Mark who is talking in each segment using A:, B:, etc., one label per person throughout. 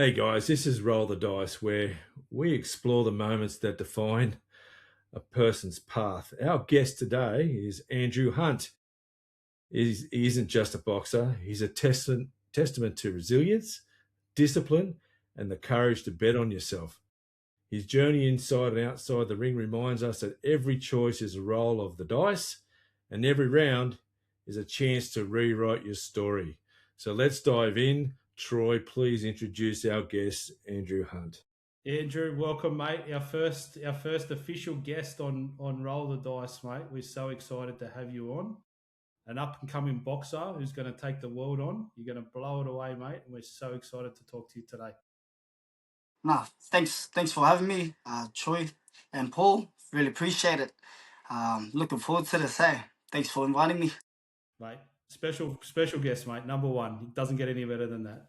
A: Hey guys, this is Roll the Dice, where we explore the moments that define a person's path. Our guest today is Andrew Hunt. He isn't just a boxer, he's a testament to resilience, discipline, and the courage to bet on yourself. His journey inside and outside the ring reminds us that every choice is a roll of the dice, and every round is a chance to rewrite your story. So let's dive in. Troy, please introduce our guest, Andrew Hunt.
B: Andrew, welcome, mate. Our first official guest on Roll the Dice, mate. We're so excited to have you on. An up and coming boxer who's going to take the world on. You're going to blow it away, mate. And we're so excited to talk to you today,
C: No, thanks for having me, Troy and Paul. Really appreciate it. Looking forward to this. Hey, thanks for inviting me.
B: mate. Special guest, mate. Number one. It doesn't get any better than that.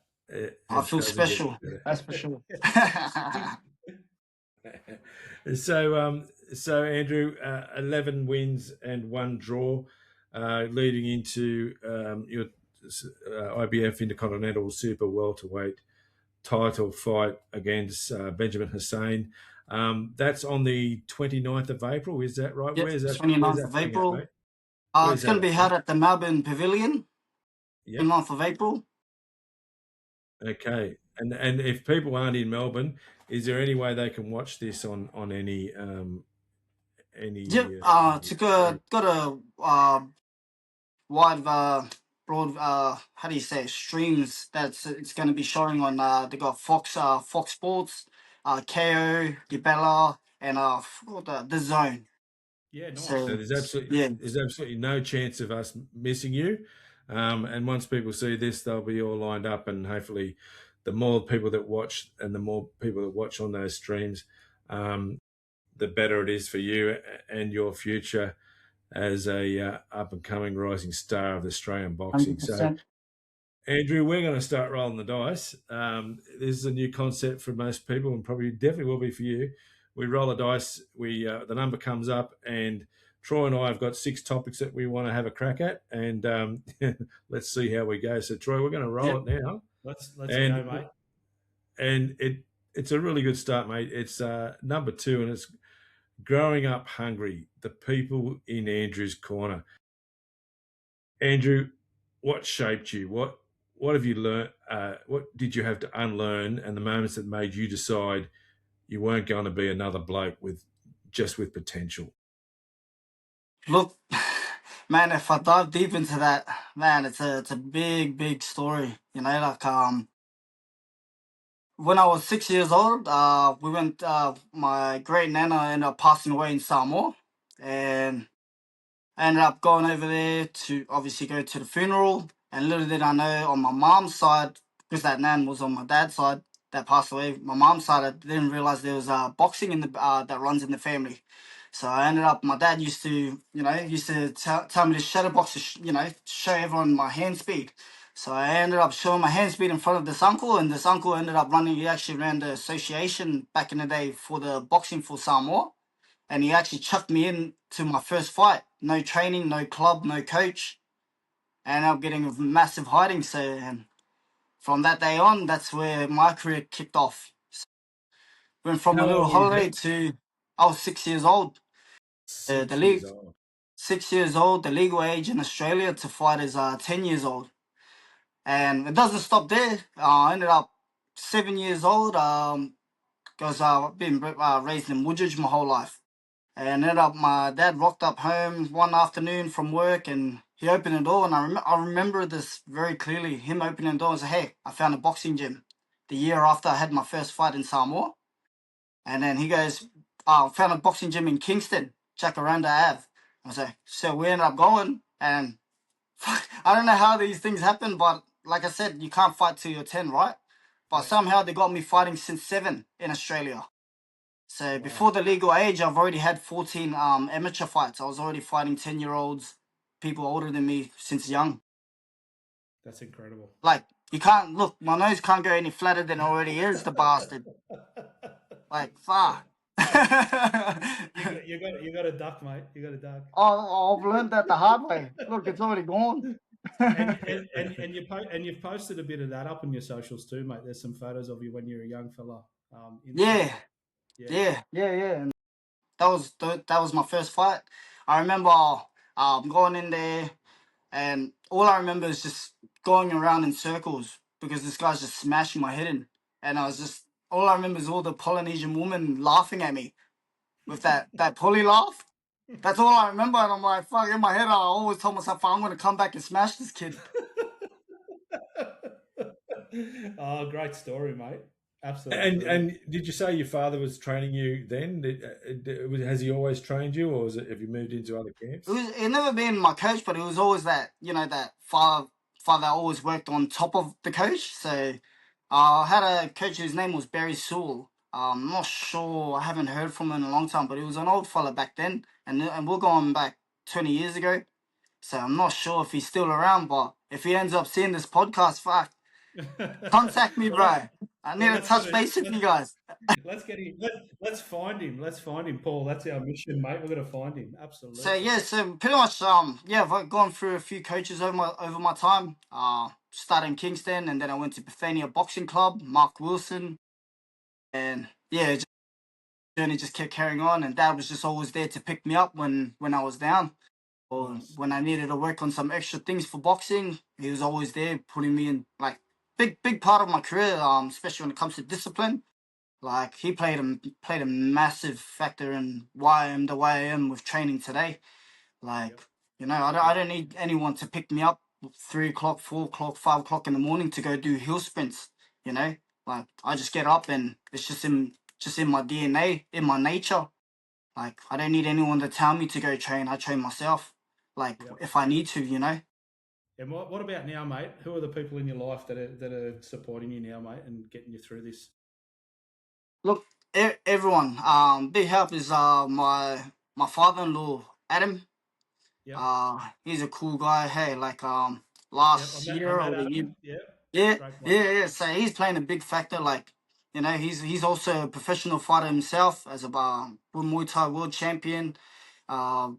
C: I
A: It
C: feel
A: doesn't get
C: special.
A: better.
C: That's for sure.
A: So Andrew, 11 wins and one draw, leading into your IBF Intercontinental Super Welterweight title fight against Benjamin Hussein. That's on the 29th of April. Is that right?
C: Yep,
A: Where's
C: 29th
A: that
C: of
A: thing at,
C: April.
A: mate? Where's
C: It's going
A: that
C: to be
A: at,
C: held
A: mate?
C: at the Melbourne Pavilion,
A: Yep.
C: 29th of April.
A: Okay. And if people aren't in Melbourne, is there any way they can watch this on
C: Yep,
A: any
C: to go, got a wide, broad, how do you say, it, streams that's it's going to be showing on, they got Fox Sports, KO, Gabella, and the Zone.
B: Yeah,
A: So
B: nice.
C: So, yeah.
A: there's absolutely no chance of us missing you. And once people see this, they'll be all lined up, and hopefully, the more people that watch and the more people that watch on those streams, um, the better it is for you and your future as a up and coming rising star of Australian boxing. So,
C: 100%.
A: Andrew, we're going to start rolling the dice. This is a new concept for most people, and probably definitely will be for you. We roll a dice. We the number comes up, and Troy and I have got 6 topics that we want to have a crack at, and let's see how we go. So, Troy, we're going to roll
C: Yep.
A: it now,
B: Let's go,
A: and
B: mate.
A: it's a really good start, mate. It's number 2, and it's growing up hungry. The people in Andrew's corner. Andrew, what shaped you? What have you learned? What did you have to unlearn? And the moments that made you decide you weren't going to be another bloke with potential.
C: Look, man, if I dive deep into that, man, it's a big story. When I was 6 years old, we went. My great nana ended up passing away in Samoa, and I ended up going over there to obviously go to the funeral. And little did I know, on my mom's side, because that nan was on my dad's side that passed away. My mom's side, I didn't realize there was boxing in the that runs in the family. So I ended up. My dad used to tell me to shadow box to show everyone my hand speed. So I ended up showing my hand speed in front of this uncle, and this uncle ended up running. He actually ran the association back in the day for the boxing for Samoa, and he actually chucked me in to my first fight. No training, no club, no coach, and I'm getting a massive hiding. So, and from that day on, that's where my career kicked off. Went from a
A: How
C: little
A: old is
C: holiday
A: that?
C: to I was 6 years old. The
A: 6 years
C: league
A: old.
C: 6 years old. The legal age in Australia to fight is 10 years old, and it doesn't stop there. I ended up 7 years old. Because I've been raised in Woodridge my whole life. And ended up, my dad rocked up home one afternoon from work, and he opened the door. And I remember this very clearly, him opening the door and saying, "Hey, I found a boxing gym," the year after I had my first fight in Samoa. And then he goes, "Oh, I found a boxing gym in Kingston, Jacaranda Ave." I was like, so we ended up going, and I don't know how these things happen, but like I said, you can't fight till you're 10, right? But
B: Yeah.
C: somehow they got me fighting since 7 in Australia. So before
B: Wow.
C: the legal age, I've already had 14 amateur fights. I was already fighting 10-year-olds, people older than me since young.
B: That's incredible.
C: Like, you can't look, my nose can't go any flatter than it already is, the bastard. Like, fuck.
B: You got a duck, mate. You got a duck.
C: I've learned that the hard way. Look, it's already gone.
B: and you've posted a bit of that up on your socials too, mate. There's some photos of you when you're a young fella in
C: Yeah,
B: Samoa. Yeah.
C: yeah. And that was my first fight. I remember going in there, and all I remember is just going around in circles because this guy's just smashing my head in, and I was just all I remember is all the Polynesian women laughing at me with that pulley laugh. That's all I remember, and I'm like, fuck. In my head, I always told myself, I'm gonna come back and smash this kid.
B: Oh, great story, mate. Absolutely
A: And
B: brilliant.
A: did you say your father was training you then? Has he always trained you, or have you moved into other camps?
C: It never been my coach, but it was always that that father that always worked on top of the coach. So I had a coach whose name was Barry Sewell. I'm not sure. I haven't heard from him in a long time, but he was an old fella back then, and we're going back 20 years ago. So I'm not sure if he's still around, but if he ends up seeing this podcast, fuck, contact me,
B: Well,
C: bro. I need to touch base with you guys.
B: let's get him. Let's find him. Let's find him, Paul. That's our mission, mate. We're going to find him.
C: So
B: Absolutely.
C: yeah, so pretty much I've gone through a few coaches over my time. Started in Kingston, and then I went to Bethania Boxing Club, Mark Wilson, and yeah, journey just kept carrying on. And Dad was just always there to pick me up when I was down, or
B: Nice.
C: when I needed to work on some extra things for boxing. He was always there, putting me in like big part of my career. Especially when it comes to discipline. Like he played a massive factor in why I am the way I am with training today. Like,
B: Yep.
C: I don't need anyone to pick me up 3 o'clock, 4 o'clock, 5 o'clock in the morning to go do hill sprints. You know, like I just get up and it's just in my DNA, in my nature. Like I don't need anyone to tell me to go train. I train myself. Like
B: Yep.
C: if I need to.
B: And what about now, mate? Who are the people in your life that are supporting you now, mate, and getting you through this?
C: Look, everyone. Big help is my father-in-law Adam.
B: Yep.
C: He's a cool guy. Hey, like
B: Yep.
C: last
B: I
C: year
B: met
C: or the year.
B: Adam. Yep.
C: Yeah,
B: Great bloke.
C: yeah. So he's playing a big factor. Like, he's also a professional fighter himself as a Muay Thai world champion. Uh,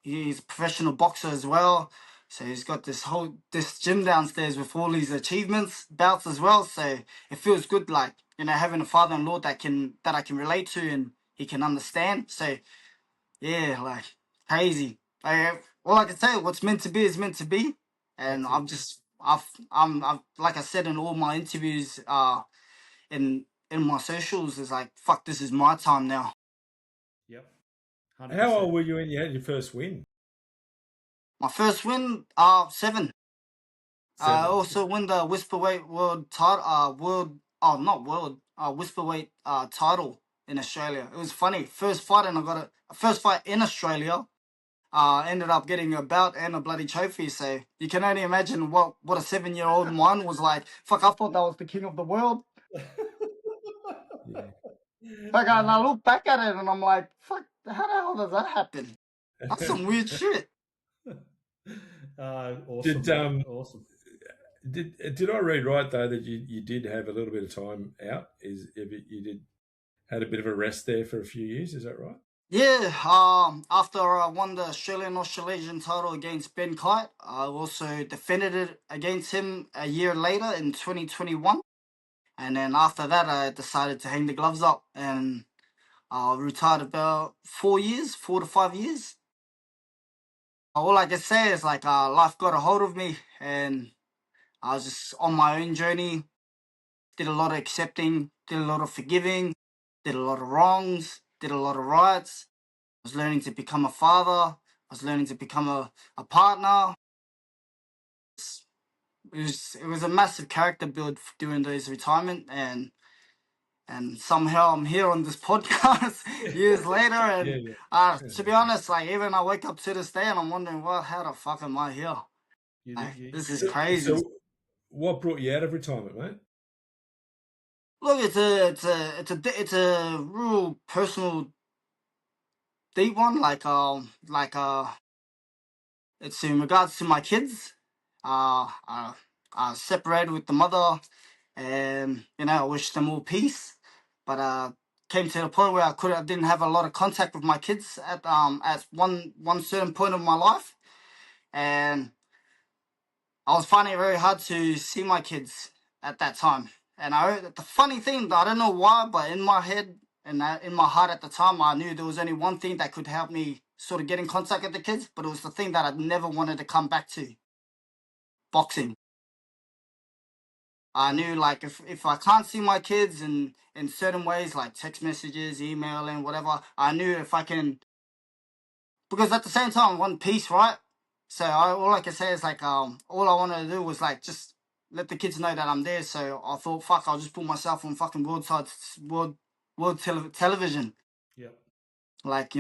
C: he's a professional boxer as well. So he's got this gym downstairs with all his achievements, bouts as well. So it feels good, like having a father-in-law that I can relate to and he can understand. So yeah, like crazy. All I can say, what's meant to be is meant to be, and
B: That's it.
C: I've like I said in all my interviews, in my socials, is like fuck, this is my time now.
B: Yep.
A: How
B: 100%.
A: old were you when you had your first win?
C: My first win, 7. I
A: 7.
C: also win the Whisperweight World title, not world, Whisperweight title in Australia. It was funny. First fight, and I got a first fight in Australia. Ended up getting a belt and a bloody trophy. So you can only imagine what a 7-year-old mine was like. Fuck, I thought that was the king of the world.
A: Yeah.
C: Fuck, and I look back at it and I'm like, fuck, how the hell does that happen? That's some weird shit.
B: Awesome,
A: Did
B: mate. Awesome.
A: did I read right though that you did have a little bit of time out? If you did had a bit of a rest there for a few years? Is that right?
C: Yeah, after I won the Australasian title against Ben Kite, I also defended it against him a year later in 2021. And then after that, I decided to hang the gloves up and retired about 4 years, 4 to 5 years. All I can say is like life got a hold of me, and I was just on my own journey. Did a lot of accepting, did a lot of forgiving, did a lot of wrongs, did a lot of rights. I was learning to become a father. I was learning to become a partner. It was a massive character build during those retirement, and somehow I'm here on this podcast years later.
A: Yeah,
C: And
A: yeah.
C: to be honest, like even I wake up to this day and I'm wondering, well, how the fuck am I here?
B: You,
C: Like
B: you,
C: this is
B: you,
C: crazy.
A: So, what brought you out of retirement, mate?
C: Look, it's a real personal deep one. It's in regards to my kids. I separated with the mother, and I wish them all peace. But came to the point where I didn't have a lot of contact with my kids at one certain point of my life, and I was finding it very hard to see my kids at that time. And the funny thing, I don't know why, but in my head and in my heart at the time, I knew there was only one thing that could help me sort of get in contact with the kids, but it was the thing that I never wanted to come back to: boxing. I knew like if I can't see my kids in certain ways, like text messages, emailing, whatever, I knew if I can, because at the same time, I want peace, right? So all I can say is like all I wanted to do was like just let the kids know that I'm there. So I thought, fuck, I'll just put myself on fucking television,
B: Yeah.
C: like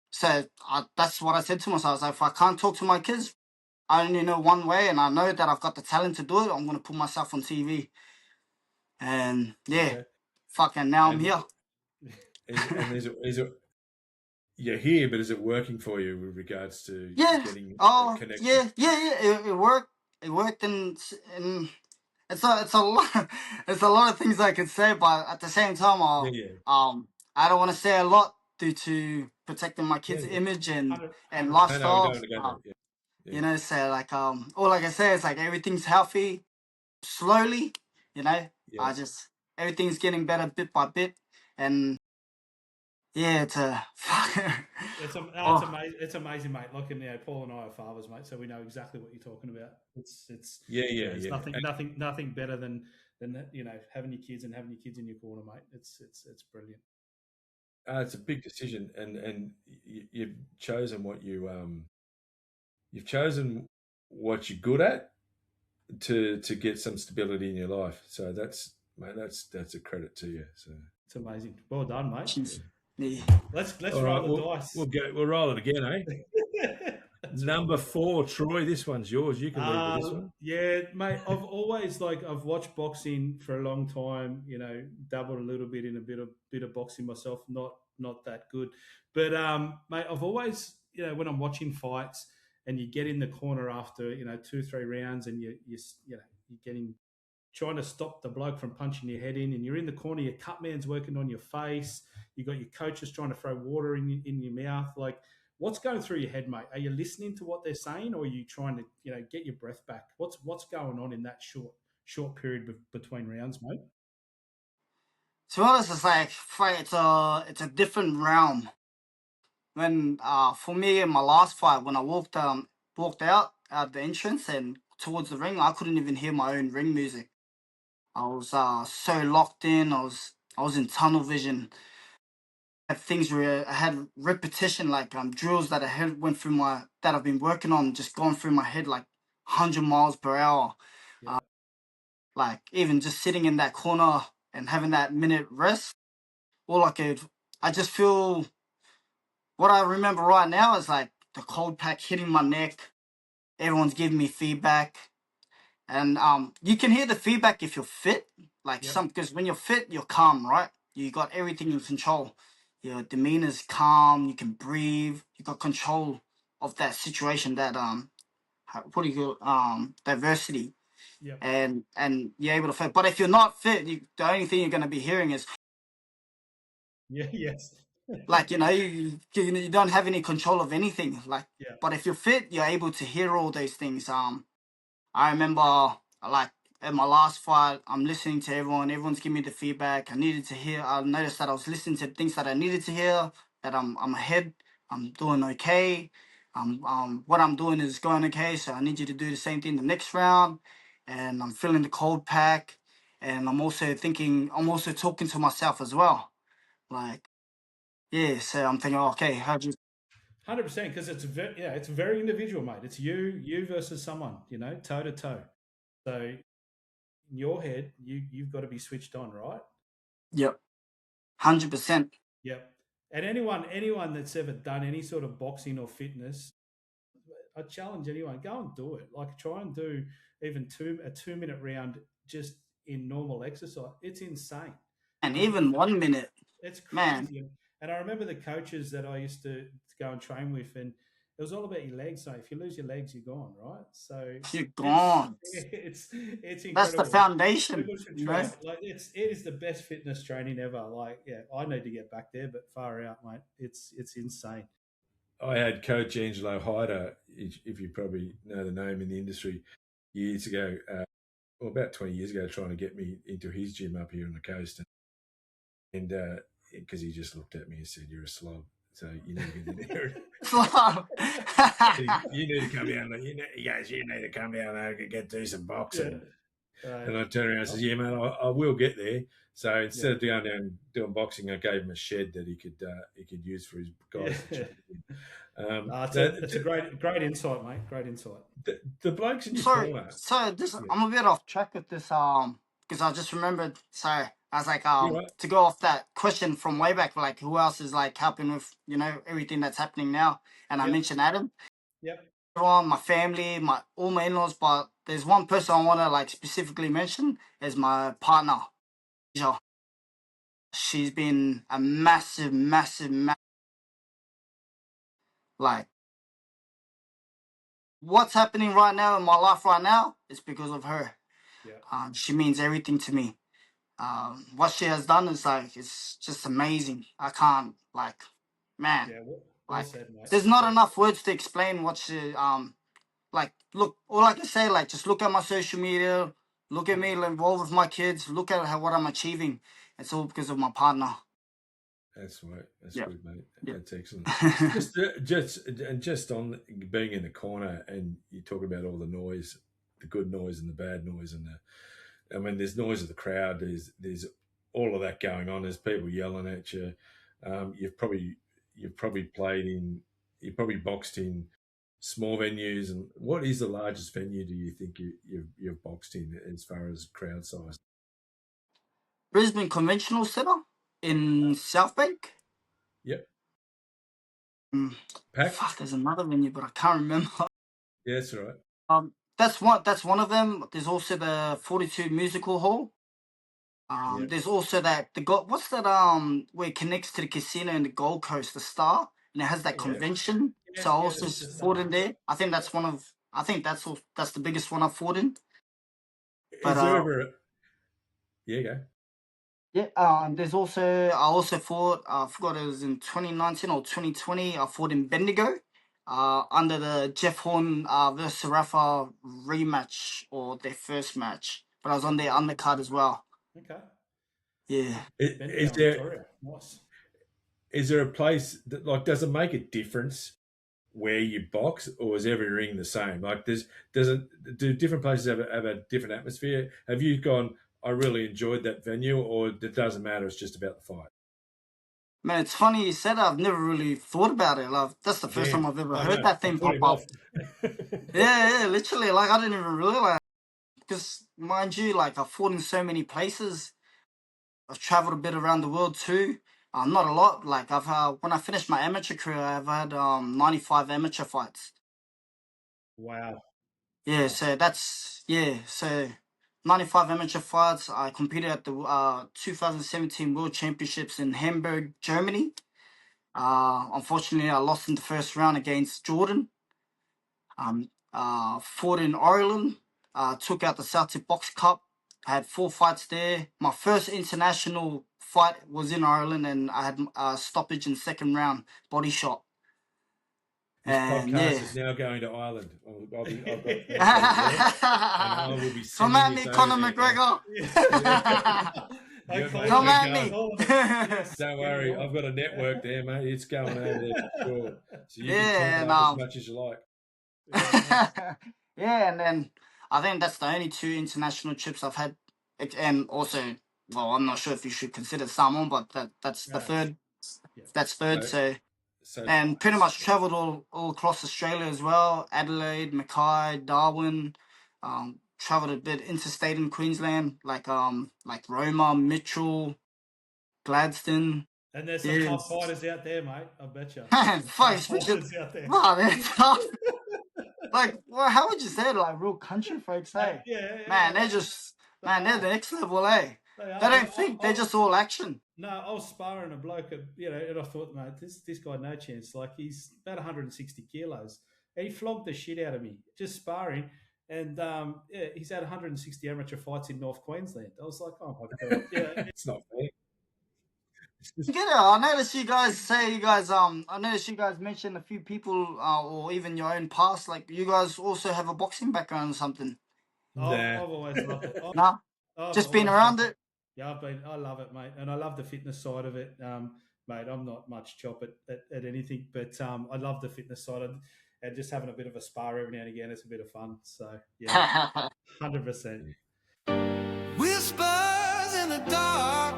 C: So that's what I said to myself. I was like, if I can't talk to my kids, I only know one way, and I know that I've got the talent to do it. I'm gonna put myself on TV, and yeah,
A: Okay.
C: fucking now I'm
A: And
C: here.
A: is it you're here, but is it working for you with regards to
C: Yeah.
A: getting a
C: Oh,
A: connection?
C: yeah. It worked. It worked, and it's a lot. It's a lot of things I could say, but at the same time,
A: Yeah, yeah,
C: I don't want to say a lot due to protecting my
A: yeah,
C: kids'
A: yeah.
C: image and
B: 100%.
A: No, we don't
C: lifestyle.
A: want to go there. Yeah, yeah.
C: So like all I can say is like everything's healthy, slowly. You know,
A: Yeah.
C: I just everything's getting better bit by bit, and yeah, it's a
B: It's
C: oh,
B: amazing. It's amazing, mate. Look, and Paul and I are fathers, mate, so we know exactly what you're talking about. It's
A: Yeah,
B: yeah,
A: yeah,
B: it's
A: yeah.
B: nothing better than having your kids and having your kids in your corner, mate. It's brilliant.
A: It's a big decision, and you've chosen you've chosen what you're good at to get some stability in your life. So that's mate, that's a credit to you. So
B: It's amazing. Well done, mate.
C: jeez. Yeah.
B: Let's
A: all right,
B: roll the dice.
A: we'll roll it again, eh?
B: Let's roll
A: Number
B: the dice.
A: 4, Troy. This one's yours. You can lead with this one.
B: Yeah, mate. I've watched boxing for a long time. Dabbled a little bit in a bit of boxing myself. Not that good, but mate, I've always when I'm watching fights and you get in the corner after 2-3 rounds and you're getting trying to stop the bloke from punching your head in, and you're in the corner. Your cut man's working on your face. You got your coaches trying to throw water in your mouth. Like, what's going through your head, mate? Are you listening to what they're saying, or are you trying to get your breath back? What's going on in that short period between rounds, mate?
C: To be honest, it's like it's a different realm. When for me in my last fight, when I walked out the entrance and towards the ring, I couldn't even hear my own ring music. I was so locked in. I was in tunnel vision. Things where I had repetition, like drills that I had went through my that I've been working on, just going through my head like 100 miles per hour.
B: Yeah,
C: Like even just sitting in that corner and having that minute rest, all I just feel. What I remember right now is like the cold pack hitting my neck. Everyone's giving me feedback, and you can hear the feedback if you're fit. Like
B: yep,
C: because when you're fit, you're calm, right? You got everything in control. Your demeanor's calm. You can breathe. You got control of that situation. That what do you call diversity,
B: yep,
C: and you're able to fit. But if you're not fit, the only thing you're gonna be hearing is
B: yeah, yes,
C: like you don't have any control of anything. Like,
B: yeah,
C: but if you're fit, you're able to hear all those things. I remember like at my last fight, I'm listening to everyone. Everyone's giving me the feedback I needed to hear. I noticed that I was listening to things that I needed to hear. That I'm ahead. I'm doing okay. What I'm doing is going okay. So I need you to do the same thing the next round. And I'm feeling the cold pack. And I'm also thinking. I'm also talking to myself as well. Like, yeah. So I'm thinking, okay, how do you
B: 100% because it's very individual, mate. It's you versus someone, toe to toe. So in your head, you've got to be switched on, right?
C: Yep, 100%.
B: Yep. And anyone that's ever done any sort of boxing or fitness, I challenge anyone, go and do it. Like try and do even a 2 minute round just in normal exercise. It's insane.
C: And
B: You
C: even 1 minute,
B: It's
C: man,
B: crazy. And I remember the coaches that I used to go and train with, and it was all about your legs. So if you lose your legs, you're gone, right? So
C: you're
B: it's
C: gone.
B: it's
C: That's the
B: incredible.
C: foundation,
B: People should
C: you
B: try
C: know.
B: it. Like it is the best fitness training ever. Like yeah, I need to get back there, but far out, mate. It's insane.
A: I had Coach Angelo Hyder if you probably know the name in the industry, years ago, well, about 20 years ago, trying to get me into his gym up here on the coast. And because he just looked at me and said, "You're a slob, so you need to get in there." You need to come down. He goes, "You need to come down there and do some boxing."
B: Yeah.
A: And I turned around and said, "Yeah, man, I will get there." So instead of going down and doing boxing, I gave him a shed that he could use for his guys to train in.
B: It's a great insight, mate. Great insight.
A: The blokes in your
C: Sorry,
A: corner.
C: so this I'm a bit off track with this because I just remembered. Sorry, I was like
A: Right.
C: to go off that question from way back, like who else is like helping with everything that's happening now, and I mentioned Adam.
B: Yep.
C: Everyone, my family, all my in-laws, but there's one person I want to like specifically mention is my partner. She's been a massive, like what's happening right now in my life right now is because of her.
B: Yeah.
C: She means everything to me. What she has done is like it's just amazing. I can't man.
B: Yeah.
C: Like
B: said, mate.
C: there's not enough words to explain what she like. Look, all I can say just look at my social media, look at me involved with my kids, look at what I'm achieving. It's all because of my partner.
A: That's right. That's
C: Yep.
A: good, mate.
C: Yep.
A: That's excellent. just on being in the corner, and you talk about all the noise, the good noise and the bad noise, there's noise of the crowd. There's all of that going on. There's people yelling at you. You've probably boxed in small venues. And what is the largest venue do you think you've boxed in as far as crowd size?
C: Brisbane Conventional Centre in South Bank.
A: Yep.
C: Packed? Fuck, there's another venue, but I can't remember.
A: Yeah, that's all right.
C: That's one of them. There's also the 42 Musical Hall. There's also what's that where it connects to the casino in the Gold Coast, the Star, and it has that convention. So I also fought in there. I think that's that's the biggest one I've fought in. But,
A: is there ever? Yeah, go.
C: Yeah, there's also I also fought. I forgot it was in 2019 or 2020. I fought in Bendigo, under the Jeff Horn versus Rafa rematch or their first match. But I was on their undercard as well.
B: Okay.
C: Yeah.
A: Is there? Nice. Is there a place that does it make a difference where you box, or is every ring the same? Like, do different places have a different atmosphere? Have you gone, I really enjoyed that venue, or it doesn't matter, it's just about the fight?
C: Man, it's funny you said that. I've never really thought about it. That's the first time I've ever heard that thing pop up. yeah, literally. I didn't even realize. Because, mind you, I fought in so many places. I've traveled a bit around the world too. Not a lot. When I finished my amateur career, I've had 95 amateur fights.
B: Wow.
C: Yeah, so 95 amateur fights. I competed at the 2017 World Championships in Hamburg, Germany. Unfortunately, I lost in the first round against Jordan. Fought in Ireland. Took out the Celtic Box Cup. I had 4 fights there. My first international fight was in Ireland, and I had a stoppage in second round, body shot.
A: This podcast is now going to Ireland. And I will be
C: come at me, Conor McGregor. Come at me.
A: Don't worry, I've got a network there, mate. It's going over there for sure. So you can talk as much as you like.
C: Yeah, and then I think that's the only 2 international trips I've had, and also, well, I'm not sure if you should consider Samoa, but that's the third. Yeah. That's third. So and pretty much travelled all across Australia as well. Adelaide, Mackay, Darwin. Travelled a bit interstate in Queensland, like Roma, Mitchell, Gladstone.
B: And there's some tough fighters out there, mate. I bet you.
C: Fighters out there. Wow, they're tough. How would you say it? Real country folks, hey?
B: Yeah.
C: Man, they're the next level, eh? They don't think, they're just all action.
B: No, I was sparring a bloke, and I thought, mate, this guy, no chance. He's about 160 kilos. And he flogged the shit out of me, just sparring. And he's had 160 amateur fights in North Queensland. I was like, oh my God. Yeah.
A: It's not fair.
C: Get it. I noticed you guys say you guys I noticed you guys mentioned a few people or even your own past. Like you guys also have a boxing background or something.
A: Nah.
B: I've always loved it.
C: Nah,
B: I've
C: just been
B: always
C: around
B: loved it.
C: it.
B: Yeah, I love it, mate, and I love the fitness side of it, mate. I'm not much chop at anything, but I love the fitness side and just having a bit of a spar every now and again. It's a bit of fun. So yeah, 100%.
D: Whispers in the dark,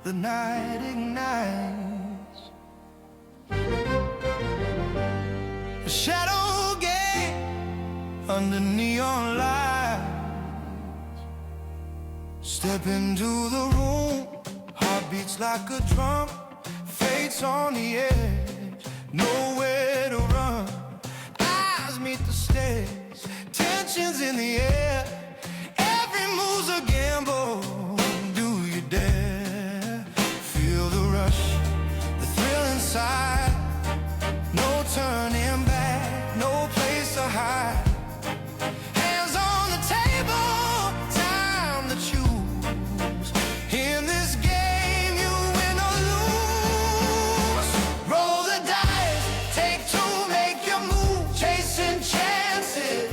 D: the night ignites. A shadow game under neon lights. Step into the room, heart beats like a drum. Fate's on the edge, nowhere to run. Eyes meet the stage, tensions in the air. Every move's a gamble, do you dare? Feel the rush, the thrill inside. No turning back, no place to hide. Hands on the table, time to choose. In this game, you win or lose. Roll the dice, take two, make your move. Chasing chances,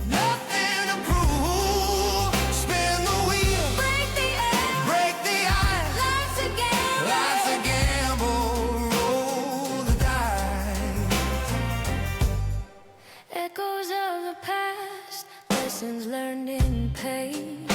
D: nothing to prove. Spin the wheel,
E: Break the air,
D: break the ice.
E: life's a game.
D: Life's a gamble, roll the dice.
E: Echoes of the past, lessons learned in pain.